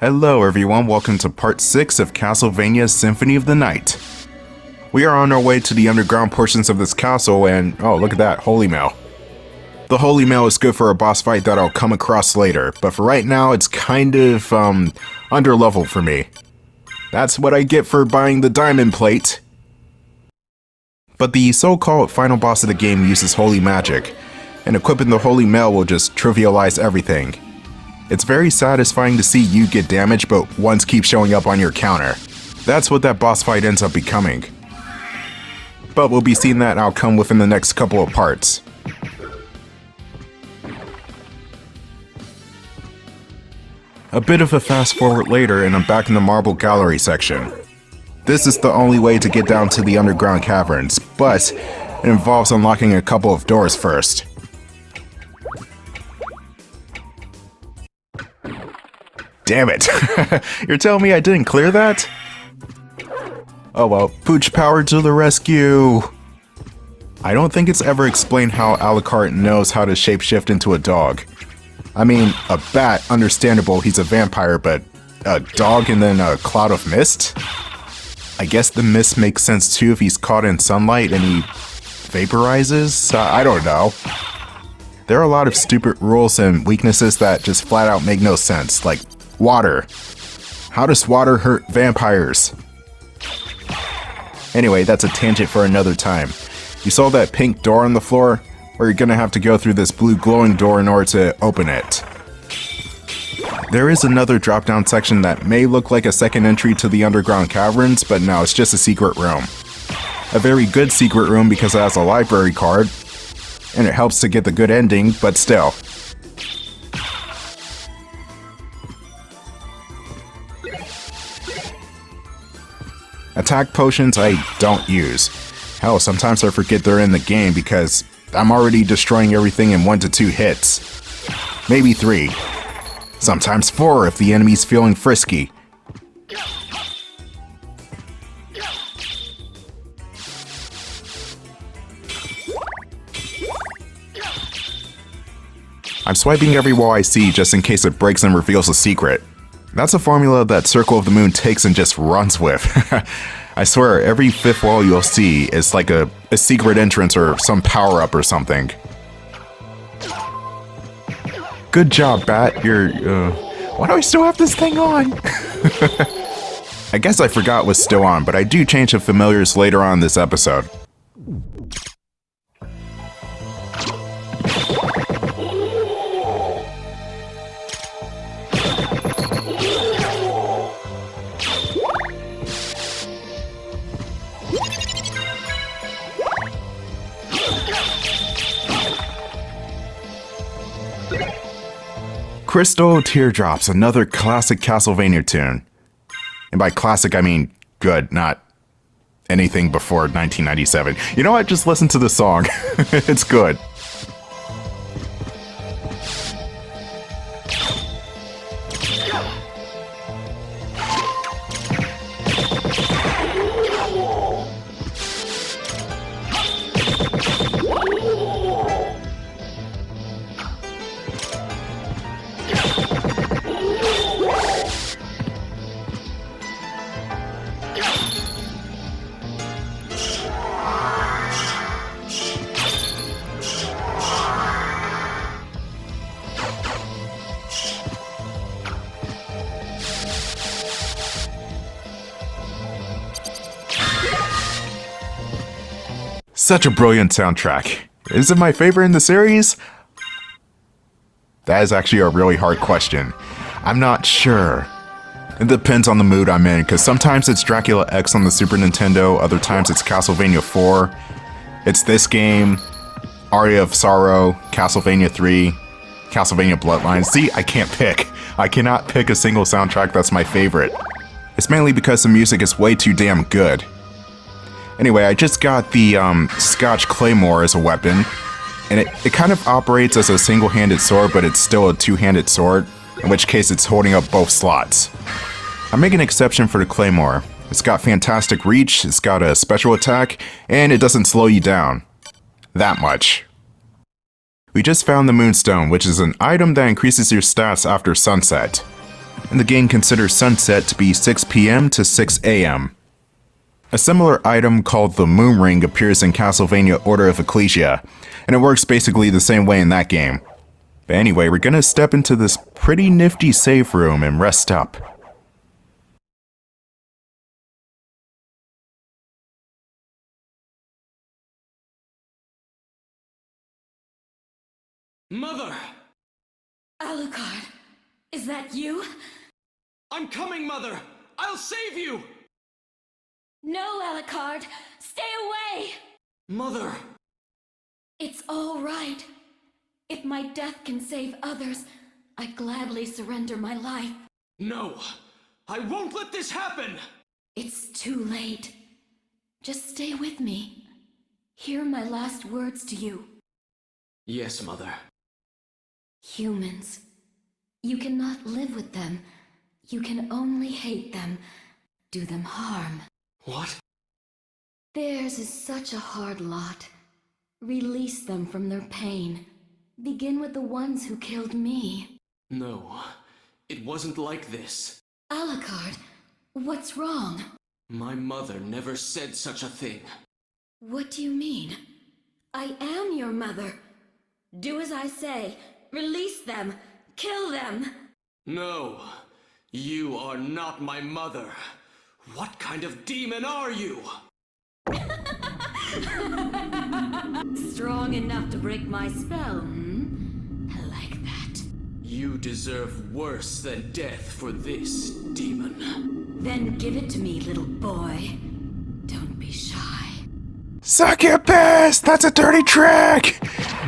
Hello everyone, welcome to part 6 of Castlevania Symphony of the Night. We are on our way to the underground portions of this castle and, oh look at that, Holy Mail. The Holy Mail is good for a boss fight that I'll come across later, but for right now it's kind of, under level for me. That's what I get for buying the diamond plate. But the so-called final boss of the game uses holy magic, and equipping the Holy Mail will just trivialize everything. It's very satisfying to see you get damaged, but ones keep showing up on your counter. That's what that boss fight ends up becoming. But we'll be seeing that outcome within the next couple of parts. A bit of a fast forward later and I'm back in the Marble Gallery section. This is the only way to get down to the underground caverns, but it involves unlocking a couple of doors first. Damn it! You're telling me I didn't clear that? Oh well, Pooch power to the rescue! I don't think it's ever explained how Alucard knows how to shapeshift into a dog. I mean, a bat, understandable, he's a vampire, but a dog and then a cloud of mist? I guess the mist makes sense too if he's caught in sunlight and he vaporizes? I don't know. There are a lot of stupid rules and weaknesses that just flat out make no sense, like water. How does water hurt vampires? Anyway, that's a tangent for another time. You saw that pink door on the floor? Or you're gonna have to go through this blue glowing door in order to open it. There is another drop-down section that may look like a second entry to the underground caverns, but no, it's just a secret room. A very good secret room because it has a library card, and it helps to get the good ending, but still. Attack potions I don't use. Hell, sometimes I forget they're in the game because I'm already destroying everything in 1 to 2 hits. Maybe 3. Sometimes 4 if the enemy's feeling frisky. I'm swiping every wall I see just in case it breaks and reveals a secret. That's a formula that Circle of the Moon takes and just runs with. I swear, every 5th wall you'll see is like a secret entrance or some power-up or something. Good job, Bat. Why do I still have this thing on? I guess I forgot what's still on, but I do change the familiars later on in this episode. Crystal Teardrops, another classic Castlevania tune. And by classic, I mean good, not anything before 1997. You know what? Just listen to the song. It's good. Such a brilliant soundtrack. Is it my favorite in the series? That is actually a really hard question. I'm not sure. It depends on the mood I'm in, because sometimes it's Dracula X on the Super Nintendo, other times it's Castlevania 4. It's this game, Aria of Sorrow, Castlevania 3, Castlevania Bloodlines. See, I can't pick. I cannot pick a single soundtrack that's my favorite. It's mainly because the music is way too damn good. Anyway, I just got the Scotch Claymore as a weapon, and it kind of operates as a single-handed sword, but it's still a two-handed sword, in which case it's holding up both slots. I make an exception for the Claymore. It's got fantastic reach, it's got a special attack, and it doesn't slow you down. That much. We just found the Moonstone, which is an item that increases your stats after sunset. and the game considers sunset to be 6 p.m. to 6 a.m. A similar item called the Moon Ring appears in Castlevania Order of Ecclesia, and it works basically the same way in that game. But anyway, we're gonna step into this pretty nifty save room and rest up. Mother! Alucard, is that you? I'm coming, Mother! I'll save you! No, Alucard! Stay away! Mother! It's all right. If my death can save others, I gladly surrender my life. No! I won't let this happen! It's too late. Just stay with me. Hear my last words to you. Yes, Mother. Humans. You cannot live with them. You can only hate them, do them harm. What? Theirs is such a hard lot. Release them from their pain. Begin with the ones who killed me. No, it wasn't like this. Alucard, what's wrong? My mother never said such a thing. What do you mean? I am your mother. Do as I say. Release them. Kill them. No, you are not my mother. What kind of demon are you? Strong enough to break my spell, I like that. You deserve worse than death for this, demon. Then give it to me, little boy. Don't be shy. Succubus! That's a dirty trick!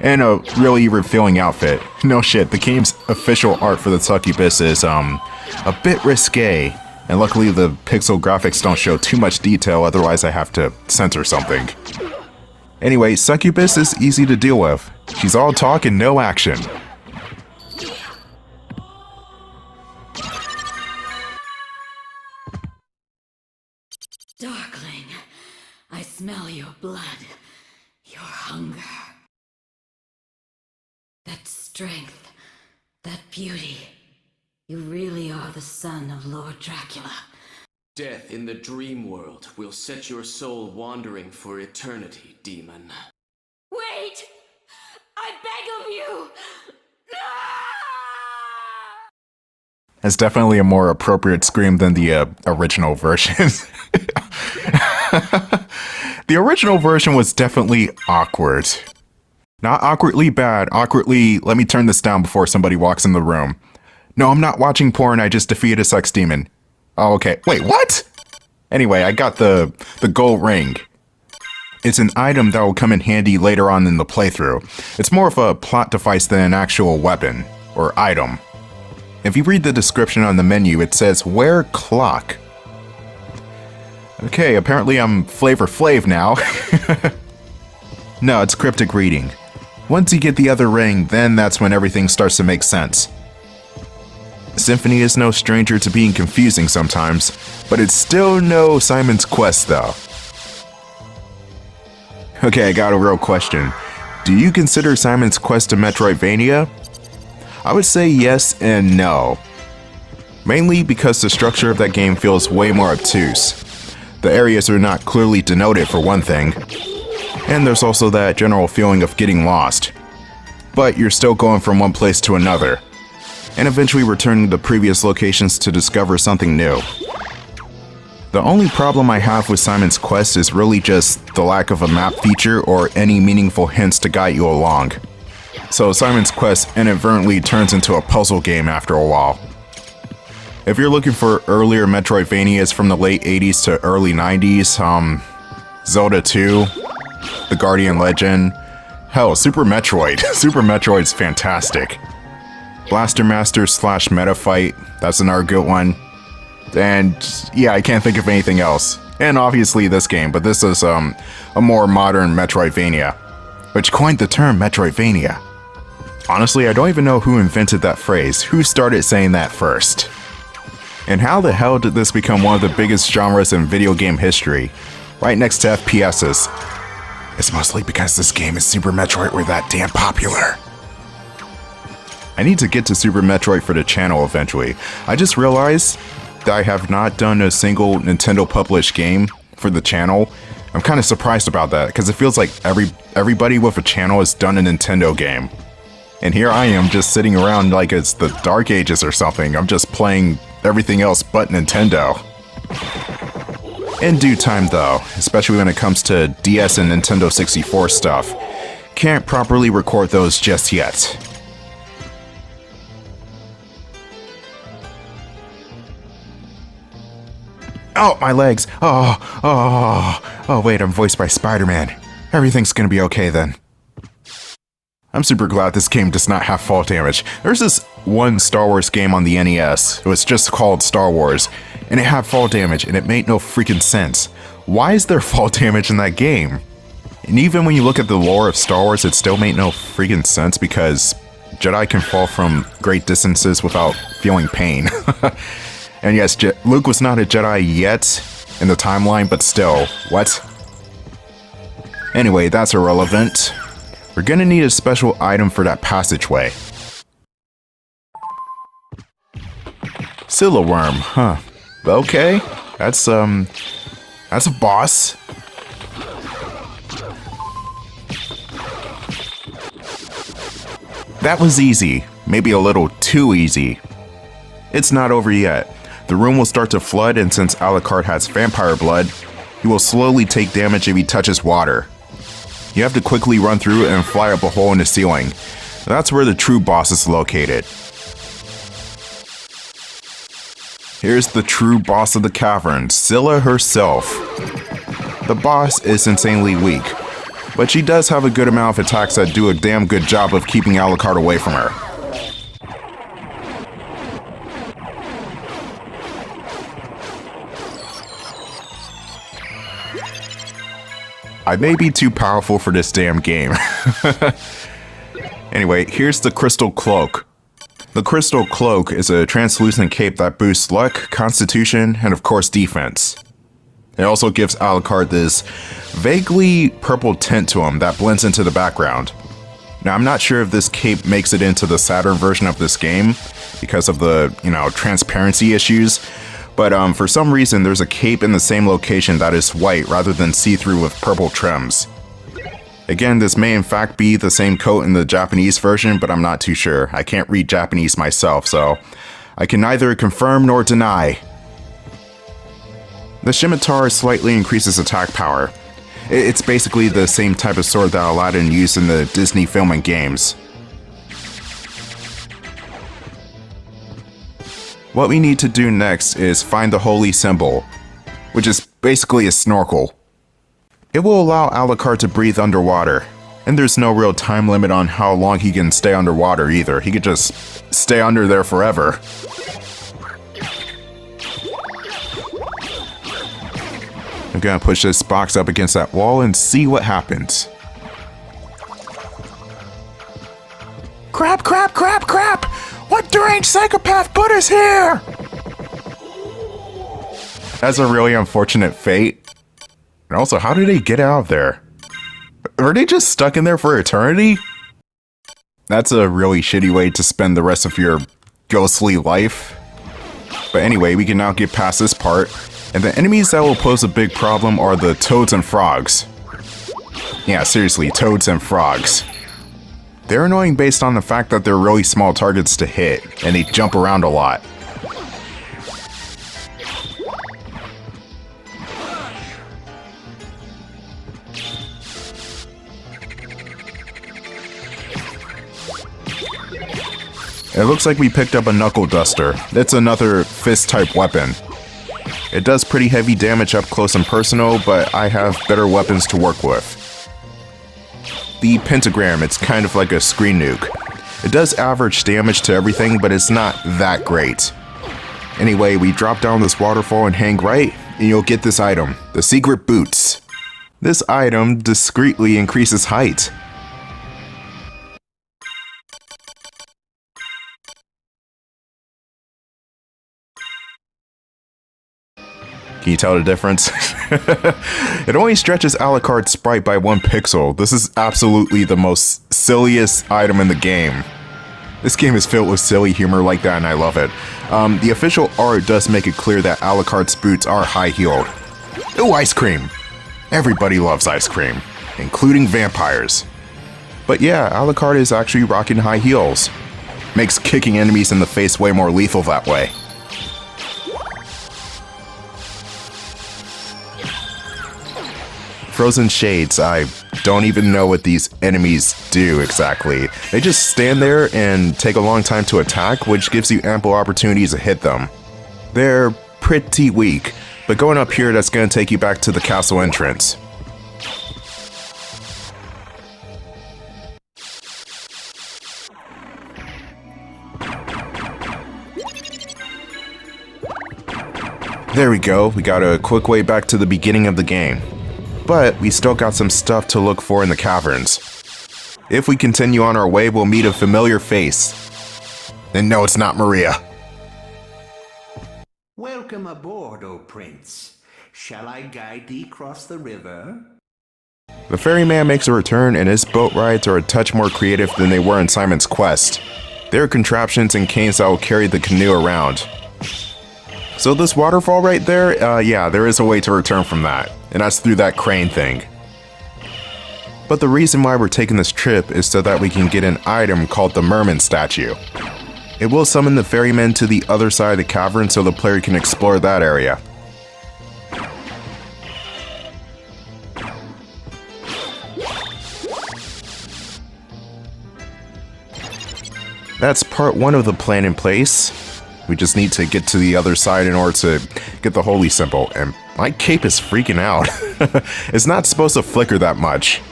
And a really revealing outfit. No shit, the game's official art for the succubus is, a bit risque. And luckily the pixel graphics don't show too much detail, otherwise I have to censor something. Anyway, Succubus is easy to deal with. She's all talk and no action. Darkling, I smell your blood, your hunger. That strength, that beauty. You really are the son of Lord Dracula. Death in the dream world will set your soul wandering for eternity, demon. Wait! I beg of you! It's definitely a more appropriate scream than the original version. The original version was definitely awkward. Not awkwardly bad, awkwardly, let me turn this down before somebody walks in the room. No, I'm not watching porn, I just defeated a sex demon. Oh, okay. Wait, what? Anyway, I got the gold ring. It's an item that will come in handy later on in the playthrough. It's more of a plot device than an actual weapon, or item. If you read the description on the menu, it says, wear clock. Okay, apparently I'm Flavor Flav now. No, it's cryptic reading. Once you get the other ring, then that's when everything starts to make sense. Symphony is no stranger to being confusing sometimes, but it's still no Simon's Quest though. Okay, I got a real question. Do you consider Simon's Quest a Metroidvania? I would say yes and no. Mainly because the structure of that game feels way more obtuse. The areas are not clearly denoted for one thing, and there's also that general feeling of getting lost. But you're still going from one place to another, and eventually returning to previous locations to discover something new. The only problem I have with Simon's Quest is really just the lack of a map feature or any meaningful hints to guide you along. So Simon's Quest inadvertently turns into a puzzle game after a while. If you're looking for earlier Metroidvanias from the late 80s to early 90s, Zelda 2, The Guardian Legend, hell, Super Metroid. Super Metroid's fantastic. Blaster Master / Meta Fight, that's another good one. And yeah, I can't think of anything else. And obviously this game, but this is a more modern Metroidvania, which coined the term Metroidvania. Honestly, I don't even know who invented that phrase, who started saying that first. And how the hell did this become one of the biggest genres in video game history, right next to FPSs? It's mostly because this game and Super Metroid were that damn popular. I need to get to Super Metroid for the channel eventually. I just realized that I have not done a single Nintendo published game for the channel. I'm kind of surprised about that because it feels like everybody with a channel has done a Nintendo game. And here I am just sitting around like it's the Dark Ages or something. I'm just playing everything else but Nintendo. In due time though, especially when it comes to DS and Nintendo 64 stuff, can't properly record those just yet. Oh, my legs. Oh, wait, I'm voiced by Spider-Man. Everything's gonna be okay then. I'm super glad this game does not have fall damage. There's this one Star Wars game on the NES. It was just called Star Wars, and it had fall damage, and it made no freaking sense. Why is there fall damage in that game? And even when you look at the lore of Star Wars, it still made no freaking sense because Jedi can fall from great distances without feeling pain. And yes, Luke was not a Jedi yet in the timeline, but still, what? Anyway, that's irrelevant. We're gonna need a special item for that passageway. Worm, huh? Okay, that's a boss. That was easy, maybe a little too easy. It's not over yet. The room will start to flood, and since Alucard has vampire blood, he will slowly take damage if he touches water. You have to quickly run through and fly up a hole in the ceiling. That's where the true boss is located. Here's the true boss of the cavern, Scylla herself. The boss is insanely weak, but she does have a good amount of attacks that do a damn good job of keeping Alucard away from her. I may be too powerful for this damn game. Anyway, here's the Crystal Cloak. The Crystal Cloak is a translucent cape that boosts luck, constitution, and of course defense. It also gives Alucard this vaguely purple tint to him that blends into the background. Now, I'm not sure if this cape makes it into the Saturn version of this game because of the, transparency issues. But for some reason, there's a cape in the same location that is white rather than see-through with purple trims. Again, this may in fact be the same coat in the Japanese version, but I'm not too sure. I can't read Japanese myself, so I can neither confirm nor deny. The scimitar slightly increases attack power. It's basically the same type of sword that Aladdin used in the Disney film and games. What we need to do next is find the holy symbol, which is basically a snorkel. It will allow Alucard to breathe underwater, and there's no real time limit on how long he can stay underwater either. He could just stay under there forever. I'm gonna push this box up against that wall and see what happens. Crap, crap, crap, crap! What deranged psychopath put us here? That's a really unfortunate fate. And also, how did they get out of there? Are they just stuck in there for eternity? That's a really shitty way to spend the rest of your ghostly life. But anyway, we can now get past this part. And the enemies that will pose a big problem are the toads and frogs. Yeah, seriously, toads and frogs. They're annoying based on the fact that they're really small targets to hit, and they jump around a lot. It looks like we picked up a knuckle duster. It's another fist-type weapon. It does pretty heavy damage up close and personal, but I have better weapons to work with. The pentagram, it's kind of like a screen nuke. It does average damage to everything, but it's not that great. Anyway, we drop down this waterfall and hang right, and you'll get this item, the secret boots. This item discreetly increases height. Can you tell the difference? It only stretches Alucard's sprite by 1 pixel. This is absolutely the most silliest item in the game. This game is filled with silly humor like that and I love it. The official art does make it clear that Alucard's boots are high-heeled. Ooh, ice cream! Everybody loves ice cream, including vampires. But yeah, Alucard is actually rocking high heels. Makes kicking enemies in the face way more lethal that way. Frozen Shades, I don't even know what these enemies do exactly. They just stand there and take a long time to attack, which gives you ample opportunities to hit them. They're pretty weak, but going up here, that's going to take you back to the castle entrance. There we go, we got a quick way back to the beginning of the game. But we still got some stuff to look for in the caverns. If we continue on our way, we'll meet a familiar face. And no, it's not Maria. Welcome aboard, O Prince. Shall I guide thee across the river? The ferryman makes a return, and his boat rides are a touch more creative than they were in Simon's Quest. There are contraptions and canes that will carry the canoe around. So this waterfall right there, yeah, there is a way to return from that, and that's through that crane thing. But the reason why we're taking this trip is so that we can get an item called the Merman statue. It will summon the ferryman to the other side of the cavern so the player can explore that area. That's part one of the plan in place. We just need to get to the other side in order to get the holy symbol, and my cape is freaking out. It's not supposed to flicker that much.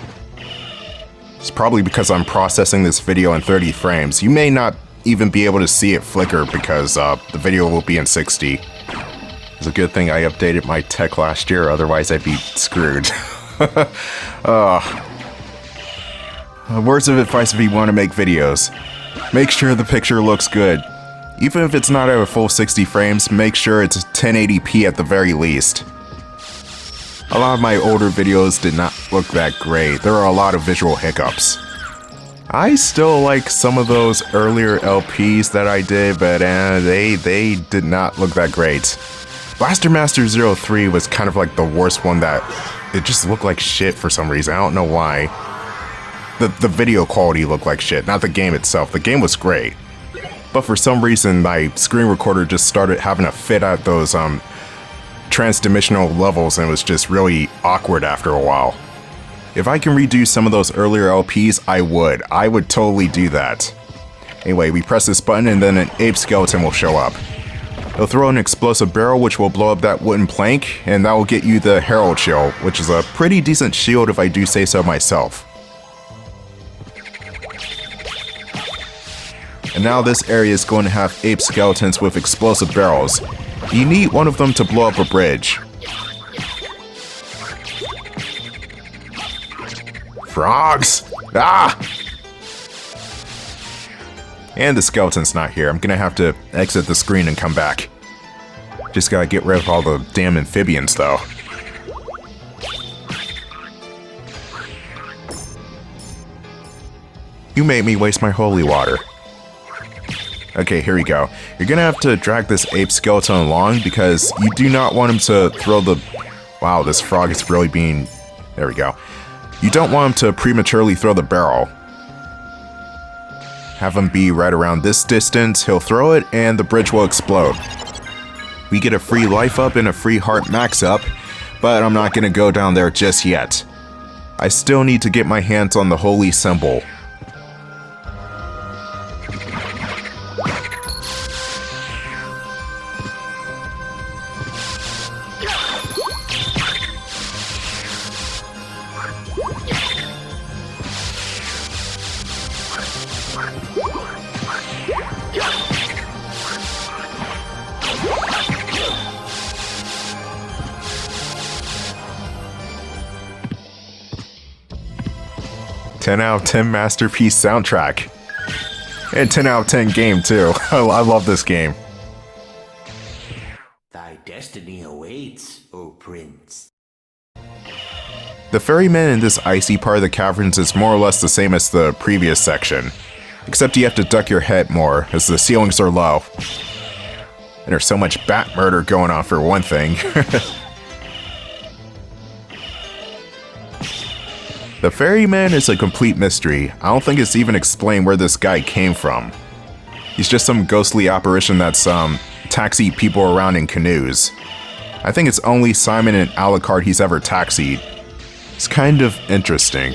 It's probably because I'm processing this video in 30 frames. You may not even be able to see it flicker because the video will be in 60. It's a good thing I updated my tech last year, otherwise I'd be screwed. Words of advice if you want to make videos. Make sure the picture looks good. Even if it's not at a full 60 frames, make sure it's 1080p at the very least. A lot of my older videos did not look that great. There are a lot of visual hiccups. I still like some of those earlier LPs that I did, but they did not look that great. Blaster Master 03 was kind of like the worst one that it just looked like shit for some reason. I don't know why. The video quality looked like shit, not the game itself. The game was great. But for some reason, my screen recorder just started having a fit at those transdimensional levels and was just really awkward after a while. If I can redo some of those earlier LPs, I would. I would totally do that. Anyway, we press this button and then an ape skeleton will show up. He'll throw an explosive barrel which will blow up that wooden plank, and that will get you the Herald Shield, which is a pretty decent shield if I do say so myself. And now this area is going to have ape skeletons with explosive barrels. You need one of them to blow up a bridge. Frogs! Ah! And the skeleton's not here. I'm gonna have to exit the screen and come back. Just gotta get rid of all the damn amphibians though. You made me waste my holy water. Okay, here we go. You're gonna have to drag this ape skeleton along because you do not want him to throw the... Wow, this frog is really being... There we go. You don't want him to prematurely throw the barrel. Have him be right around this distance, he'll throw it, and the bridge will explode. We get a free life up and a free heart max up, but I'm not gonna go down there just yet. I still need to get my hands on the holy symbol. "10 out of 10 masterpiece soundtrack." And 10 out of 10 game too. I love this game. Thy destiny awaits, O Prince. The ferryman in this icy part of the caverns is more or less the same as the previous section. Except you have to duck your head more, as the ceilings are low. And there's so much bat murder going on for one thing. The ferryman is a complete mystery. I don't think it's even explained where this guy came from. He's just some ghostly apparition that's taxied people around in canoes. I think it's only Simon and Alucard he's ever taxied. It's kind of interesting.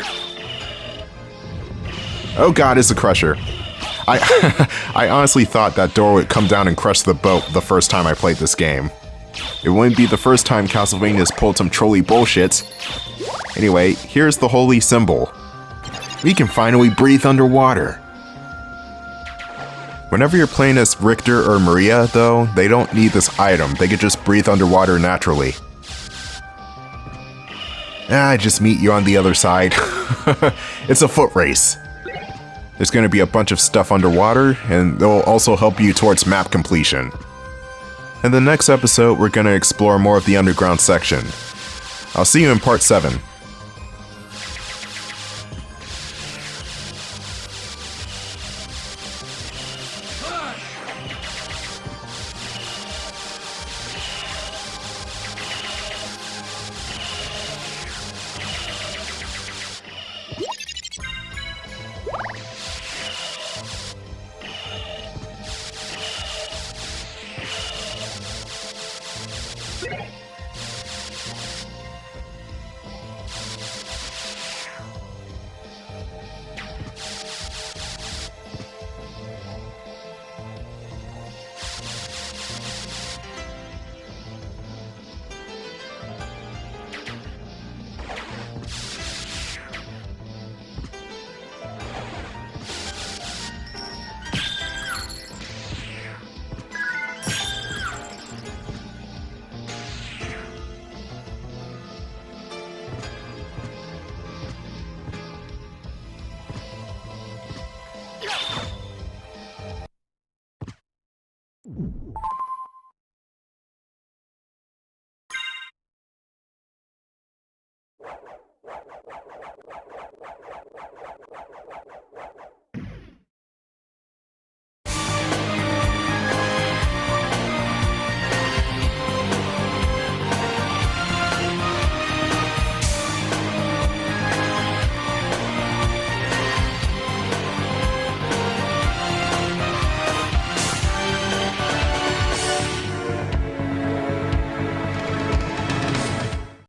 Oh god, it's a crusher. I honestly thought that door would come down and crush the boat the first time I played this game. It wouldn't be the first time Castlevania's pulled some trolley bullshit. Anyway, here's the holy symbol. We can finally breathe underwater. Whenever you're playing as Richter or Maria, though, they don't need this item. They could just breathe underwater naturally. I just meet you on the other side. It's a foot race. There's going to be a bunch of stuff underwater, and they'll also help you towards map completion. In the next episode, we're going to explore more of the underground section. I'll see you in part 7. Yeah.